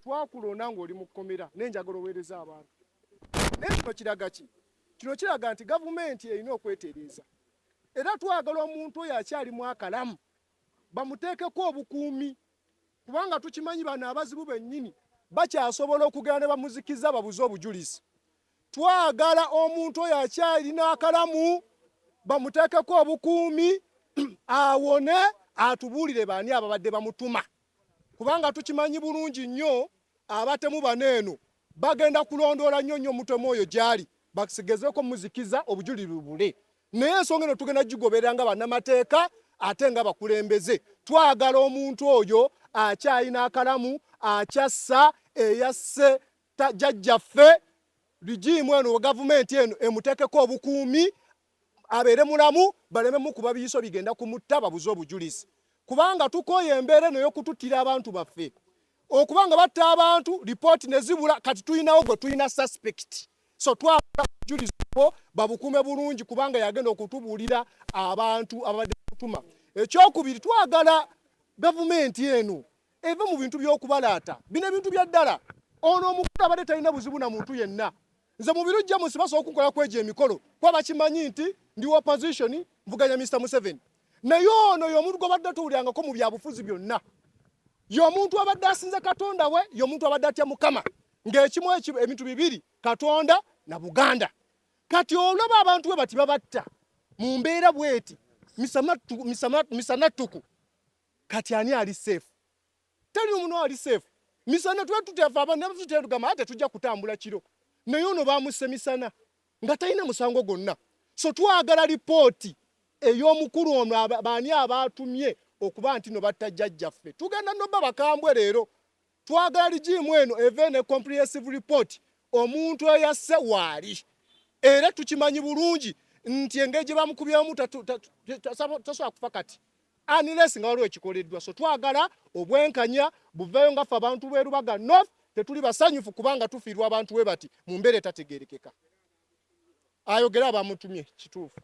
twakulonda ng'oli mu kkomera n'enjagala oweereza abantu. Naye kino kiraga ki? Kino kiraga nti gavumenti erina okwetereeza. Era twagala omuntu oyo akyalimu akalamu bamuteekeko obukuumi, kubanga tukimanyi bano abazibu bennyini bakyasobola okugenda ne bamuzikiza babuze obujulizi. Twagala omuntu oyo akyalina akalamu bamuteekeko obukuumi awone atubuulire baani ababadde bamutuma, kubanga tukimanyi bulungi nnyo abatemu baneeno bagenda kulondoola nnyo omutemu oyo gy'ali basigezeko muzikiza obujulizi bubule. Naye ensonga eno tugenda gigoberera nga bannamateeka ate nga bakulembeze. Twagala omuntu oyo akyalina akalamu akyassa eyasse jjajjaffe ligiimu eno gavumenti eno emuteekeko obukuumi abeere mulamu baleme mukuba biyiso bigenda kumutta babuze obujulizi. Kubanga tukooye embeera eno y'okututtira abantu baffe. Okubanga batta abantu lipooti ne zibula kati tuyinawo gwe tuyina suspect. So twagala obujulizi babukuume bulungi kubanga yagenda okutubuulira abantu abadde kutuma. Ekyokubiri twagala gavumenti eno eve mu bintu by'okubalaata. Bino ebintu bya ddala. Ono omukulu abadde talina buzibu na muntu yenna. Nze mu birujja mu sibasobola okukola kwegyo emikolo kuba bakimanyi nti ndi opposition nvuganya Mr. Museveni. Naye ono y'omuntu gw'abadde tuwulyangako mu byabufuzi byonna. Y'omuntu abadde asinze Katonda we, y'omuntu abadde atya Mukama. Ng'ekimu ebintu bibiri, Katonda na Buganda. Kati olaba abantu we bati babatta mu mbeera bweti misanattuku, kati ani ali safe? Teri omuntu ali safe. Misana tutefa abantu nebutugamba ate tujja kutambula kiro. Naye ono baamusse misana nga talina musango gwonna. So twagala lipooti ey'omukulu ono baani abaatumye okuba nti no batta jjajjaffe. Tugenda nobba bakambwe leero. Twagala ligiimu eno eve ne comprehensive report omuntu eyasse waali. Era tukimanyi bulungi nti engeri gye bamukubyemu tasobola kufa kati unless nga waliwo ekikoleddwa. So twagala obwenkanya buveeyo nga ffe abantu b'e Lubaga North tetuli basanyufu kubanga tufiirwa abantu we bati mu mbeera etategeerekeka. Ayogera abamutumye kituufu.